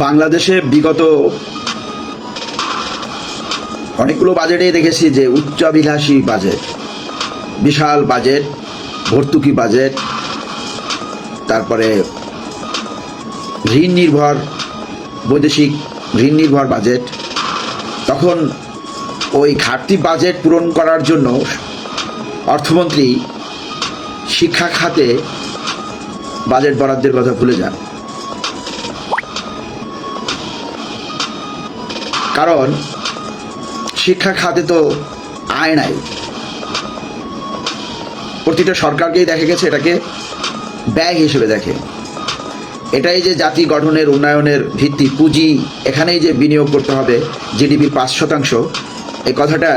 বাংলাদেশে বিগত অনেকগুলো বাজেটেই দেখেছি যে উচ্চাভিলাষী বাজেট, বিশাল বাজেট, ভর্তুকি বাজেট, তারপরে ঋণ নির্ভর, বৈদেশিক ঋণ নির্ভর বাজেট। তখন ওই ঘাটতি বাজেট পূরণ করার জন্য অর্থমন্ত্রী শিক্ষা খাতে বাজেট বরাদ্দের কথা ভুলে যান। কারণ শিক্ষা খাতে তো আয় নাই। প্রতিটা সরকারকেই দেখা গেছে এটাকে ব্যয় হিসেবে দেখে। এটাই যে জাতি গঠনের, উন্নয়নের ভিত্তি, পুঁজি, এখানেই যে বিনিয়োগ করতে হবে জিডিপির 5%, এই কথাটা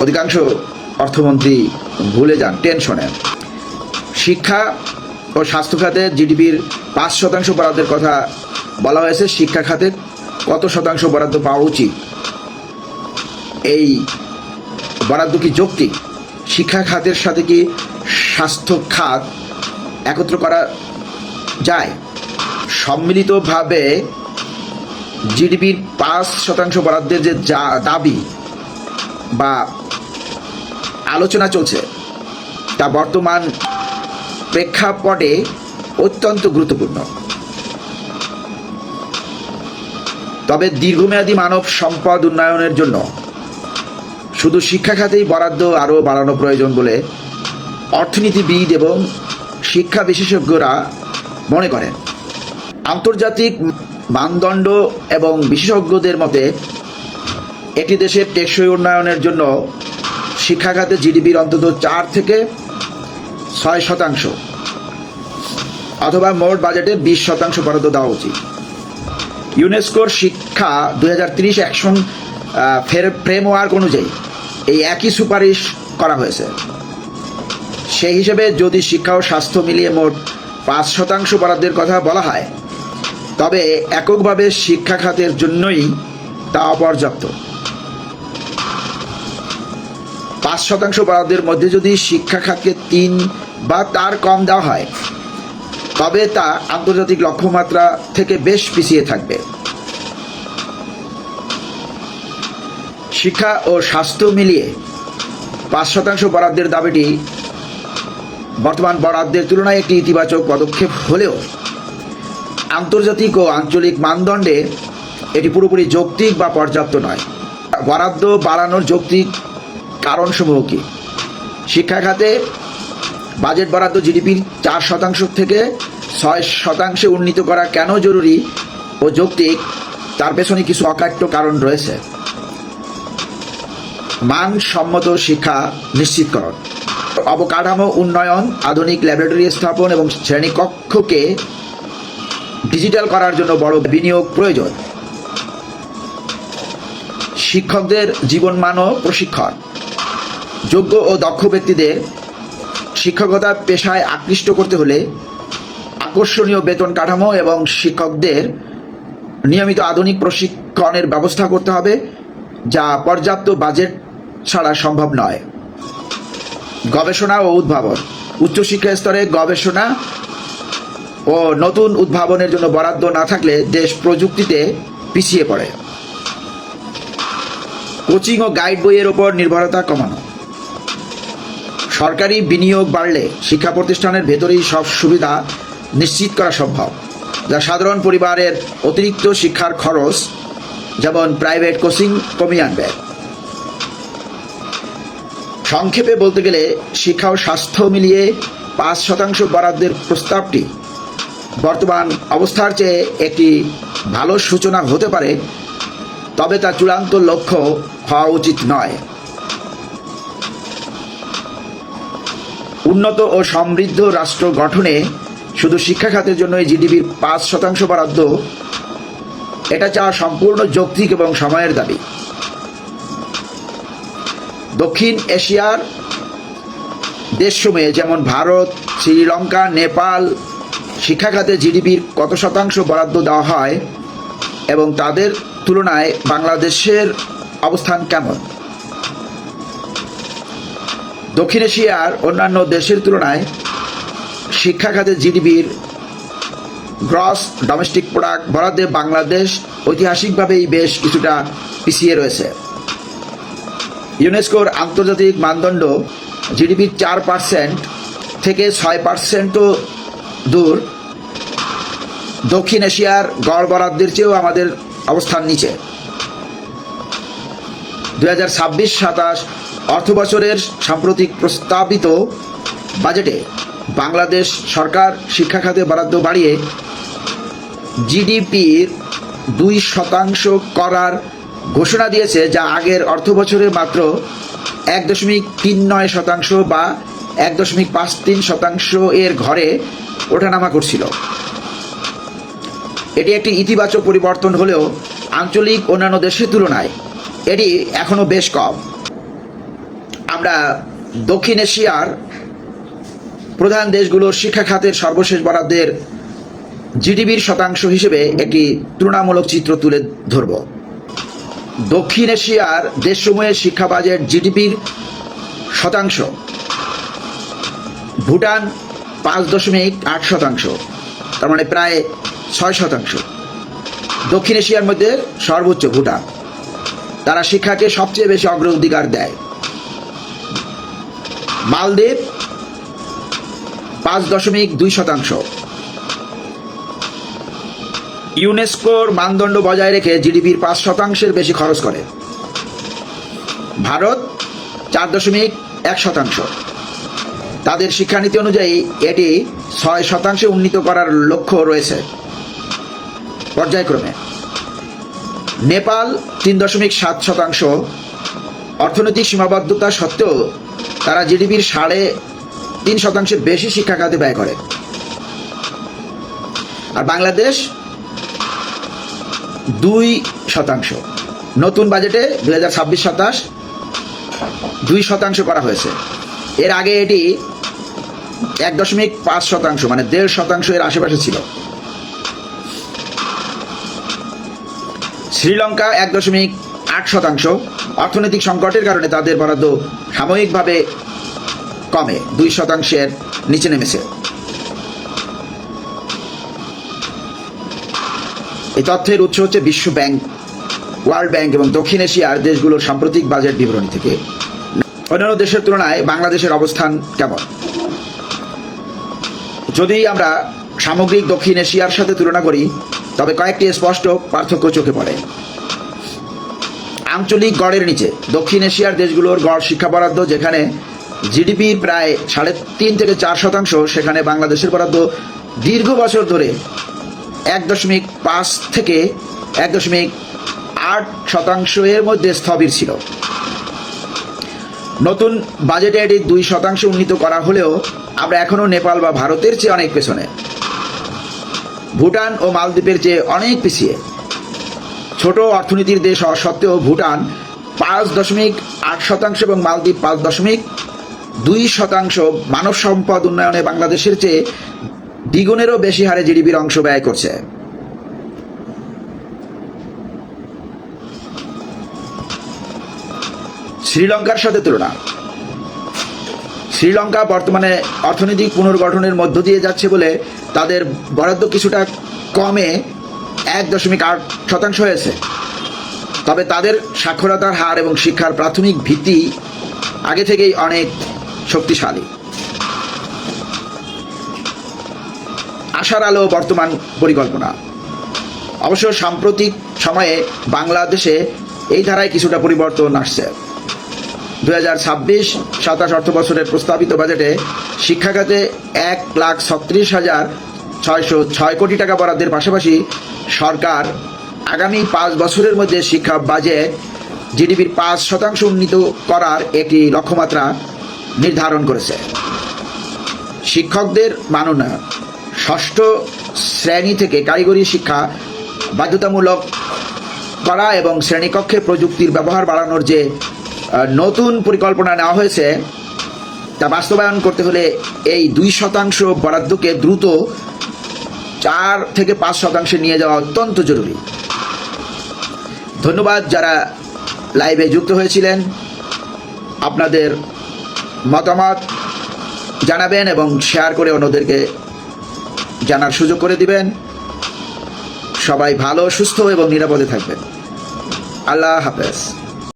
অধিকাংশ অর্থমন্ত্রী ভুলে যান টেনশনে। শিক্ষা ও স্বাস্থ্য খাতে জিডিপির 5% বরাদ্দের কথা বলা হয়েছে। শিক্ষা খাতে কত শতাংশ বরাদ্দ পাওয়া উচিত? এই বরাদ্দ কি যৌক্তিক? শিক্ষা খাতের সাথে কি স্বাস্থ্য খাত একত্র করা যায়? সম্মিলিতভাবে জিডিপির 5% বরাদ্দের যে দাবি বা আলোচনা চলছে, তা বর্তমান প্রেক্ষাপটে অত্যন্ত গুরুত্বপূর্ণ। তবে দীর্ঘমেয়াদী মানব সম্পদ উন্নয়নের জন্য শুধু শিক্ষা খাতেই বরাদ্দ আরও বাড়ানো প্রয়োজন বলে অর্থনীতিবিদ এবং শিক্ষা বিশেষজ্ঞরা মনে করেন। আন্তর্জাতিক মানদণ্ড এবং বিশেষজ্ঞদের মতে একটি দেশের টেকসই উন্নয়নের জন্য শিক্ষা খাতে জিডিপির অন্তত 4 থেকে 6% অথবা মোট বাজেটের 20% বরাদ্দ দেওয়া উচিত। ইউনেস্কোর শিক্ষা 2030 অ্যাকশন ফ্রেমওয়ার্ক অনুযায়ী এই একই সুপারিশ করা হয়েছে। সেই হিসেবে যদি শিক্ষা ও স্বাস্থ্য মিলিয়ে মোট 5% বরাদ্দের কথা বলা হয়, তবে এককভাবে শিক্ষা খাতের জন্যই তা অপর্যাপ্ত। 5% বরাদ্দের মধ্যে যদি শিক্ষা খাতকে 3 বা তার কম দেওয়া হয়, তবে তা আন্তর্জাতিক লক্ষ্যমাত্রা থেকে বেশ পিছিয়ে থাকবে। শিক্ষা ও স্বাস্থ্য মিলিয়ে 5% বরাদ্দের দাবিটি বর্তমান বরাদ্দের তুলনায় একটি ইতিবাচক পদক্ষেপ হলেও আন্তর্জাতিক ও আঞ্চলিক মানদণ্ডে এটি পুরোপুরি যৌক্তিক বা পর্যাপ্ত নয়। বরাদ্দ বাড়ানোর যৌক্তিক কারণসমূহ কি? শিক্ষা খাতে বাজেট বরাদ্দ জিডিপির 4% থেকে 6% উন্নীত করা কেন জরুরি ও যৌক্তিক, তার পেছনে কিছু অকাট্য কারণ রয়েছে। মানসম্মত শিক্ষা নিশ্চিতকরণ, অবকাঠামো উন্নয়ন, আধুনিক ল্যাবরেটরি স্থাপন এবং শ্রেণীকক্ষকে ডিজিটাল করার জন্য বড় বিনিয়োগ প্রয়োজন। শিক্ষকদের জীবনমান ও প্রশিক্ষণ, যোগ্য ও দক্ষ ব্যক্তিদের শিক্ষকতা পেশায় আকৃষ্ট করতে হলে আকর্ষণীয় বেতন কাঠামো এবং শিক্ষকদের নিয়মিত আধুনিক প্রশিক্ষণের ব্যবস্থা করতে হবে, যা পর্যাপ্ত বাজেট ছাড়া সম্ভব নয়। গবেষণা ও উদ্ভাবন, উচ্চশিক্ষা স্তরে গবেষণা ও নতুন উদ্ভাবনের জন্য বরাদ্দ না থাকলে দেশ প্রযুক্তিতে পিছিয়ে পড়ে। কোচিং ও গাইড বইয়ের ওপর নির্ভরতা কমানো, সরকারি বিনিয়োগ বাড়লে শিক্ষা প্রতিষ্ঠানের ভেতরেই সব সুবিধা নিশ্চিত করা সম্ভব, যা সাধারণ পরিবারের অতিরিক্ত শিক্ষার খরচ, যেমন প্রাইভেট কোচিং, কমিয়ে আনবে। সংক্ষেপে বলতে গেলে শিক্ষা ও স্বাস্থ্য মিলিয়ে 5% বরাদ্দের প্রস্তাবটি বর্তমান অবস্থার চেয়ে একটি ভালো সূচনা হতে পারে, তবে তা চূড়ান্ত লক্ষ্য হওয়া উচিত নয়। উন্নত ও সমৃদ্ধ রাষ্ট্র গঠনে শুধু শিক্ষা খাতের জন্য জিডিপির 5% বরাদ্দ, এটা চাওয়া সম্পূর্ণ যৌক্তিক এবং সময়ের দাবি। দক্ষিণ এশিয়ার দেশসমূহে যেমন ভারত, শ্রীলঙ্কা, নেপাল শিক্ষা খাতে জিডিপির কত শতাংশ বরাদ্দ দেওয়া হয় এবং তাদের তুলনায় বাংলাদেশের অবস্থান কেমন? দক্ষিণ এশিয়ার অন্যান্য দেশের তুলনায় শিক্ষা খাতে জিডিপির গ্রস ডোমেস্টিক প্রোডাক্ট বরাদ্দে বাংলাদেশ ঐতিহাসিকভাবেই বেশ কিছুটা পিছিয়ে রয়েছে। ইউনেস্কোর আন্তর্জাতিক মানদণ্ড জিডিপির 4% থেকে 6%ও দূর। দক্ষিণ এশিয়ার গড় বরাদ্দের চেয়েও আমাদের অবস্থান নিচে। 2026-27 অর্থবছরের সাম্প্রতিক প্রস্তাবিত বাজেটে বাংলাদেশ সরকার শিক্ষা খাতে বরাদ্দ বাড়িয়ে জিডিপির 2% করার ঘোষণা দিয়েছে, যা আগের অর্থবছরে মাত্র 1.39% বা 1.53% এর ঘরে ওঠানামা করছিল। এটি একটি ইতিবাচক পরিবর্তন হলেও আঞ্চলিক অন্যান্য দেশের তুলনায় এটি এখনও বেশ কম। আমরা দক্ষিণ এশিয়ার প্রধান দেশগুলোর শিক্ষা খাতের সর্বশেষ বরাদ্দের জিডিপির শতাংশ হিসেবে একটি তুলনামূলক চিত্র তুলে ধরব। দক্ষিণ এশিয়ার দেশসমূহের শিক্ষা বাজেট জিডিপির শতাংশ: ভুটান 5.8%, তার মানে প্রায় 6%। দক্ষিণ এশিয়ার মধ্যে সর্বোচ্চ ভুটান, তারা শিক্ষাকে সবচেয়ে বেশি অগ্রাধিকার দেয়। মালদ্বীপ 5.2%। ইউনেস্কোর মানদণ্ড বজায় রেখে জিডিপির 5%-এর বেশি খরচ করে। ভারত 4.1%। তাদের শিক্ষানীতি অনুযায়ী এটি 6% উন্নীত করার লক্ষ্য রয়েছে পর্যায়ক্রমে। নেপাল 3.7%। অর্থনৈতিক সীমাবদ্ধতা সত্ত্বেও তারা জিডিপির 3.5% বেশি শিক্ষা খাতে ব্যয় করে। আর বাংলাদেশ 2%। নতুন বাজেটে 2026-27 2% করা হয়েছে। এর আগে এটি 1.5%, মানে 1.5% এর আশেপাশে ছিল। শ্রীলঙ্কা 1.8%। অর্থনৈতিক সংকটের কারণে তাদের বরাদ্দ সাময়িকভাবে কমে 2%-এর নিচে নেমেছে। এই তথ্যের উৎস হচ্ছে বিশ্ব ব্যাংক, ওয়ার্ল্ড ব্যাংক এবং দক্ষিণ এশিয়ার দেশগুলোর সাম্প্রতিক বাজেট বিবরণী থেকে। অন্যান্য দেশের তুলনায় বাংলাদেশের অবস্থান কেমন? যদি আমরা সামগ্রিক দক্ষিণ এশিয়ার সাথে তুলনা করি তবে কয়েকটি স্পষ্ট পার্থক্য চোখে পড়ে। আঞ্চলিক গড়ের নিচে দক্ষিণ এশিয়ার দেশগুলোর গড় শিক্ষা বরাদ্দ যেখানে জিডিপির প্রায় 3.5 থেকে 4%, সেখানে বাংলাদেশের বরাদ্দ দীর্ঘ বছর ধরে 1.5 থেকে 1.8% এর মধ্যে স্থবির ছিল। নতুন বাজেটে এটি 2% উন্নীত করা হলেও আমরা এখনও নেপাল বা ভারতের চেয়ে অনেক পেছনে। ভুটান ও মালদ্বীপের চেয়ে অনেক পিছিয়ে। ছোট অর্থনীতির দেশ হওয়া সত্ত্বেও ভুটান 5.8% এবং মালদ্বীপ 5.2% মানব সম্পদ উন্নয়নে বাংলাদেশের চেয়ে দ্বিগুণেরও বেশি হারে জিডিপির অংশ ব্যয় করছে। শ্রীলঙ্কার সাথে তুলনা: শ্রীলঙ্কা বর্তমানে অর্থনৈতিক পুনর্গঠনের মধ্য দিয়ে যাচ্ছে বলে তাদের বরাদ্দ কিছুটা কমে 1.8% হয়েছে। তবে তাদের সাক্ষরতার হার এবং শিক্ষার প্রাথমিক ভিত্তি আগে থেকেই অনেক শক্তিশালী। আশার আলো বর্তমান পরিকল্পনা: অবশ্য সাম্প্রতিক সময়ে বাংলাদেশে এই ধারায় কিছুটা পরিবর্তন আসছে। 2026-27 অর্থবছরের প্রস্তাবিত বাজেটে শিক্ষা খাতে 1,36,606 কোটি টাকা বরাদ্দের পাশাপাশি সরকার আগামী 5 বছরের মধ্যে শিক্ষা বাজেট জিডিপির 5% উন্নীত করার একটি লক্ষ্যমাত্রা নির্ধারণ করেছে। শিক্ষকদের মানোন্নয়ন: ষষ্ঠ শ্রেণী থেকে কারিগরি শিক্ষা বাধ্যতামূলক করা এবং শ্রেণীকক্ষে প্রযুক্তির ব্যবহার বাড়ানোর যে নতুন পরিকল্পনা নেওয়া হয়েছে তা বাস্তবায়ন করতে হলে এই 2% বরাদ্দকে দ্রুত 4 থেকে 5% নিয়ে যাওয়া অত্যন্ত জরুরি। ধন্যবাদ যারা লাইভে যুক্ত হয়েছিলেন। আপনাদের মতামত জানাবেন এবং শেয়ার করে অন্যদেরকে জানার সুযোগ করে দিবেন। সবাই ভালো, সুস্থ এবং নিরাপদে থাকবেন। আল্লাহ হাফেজ।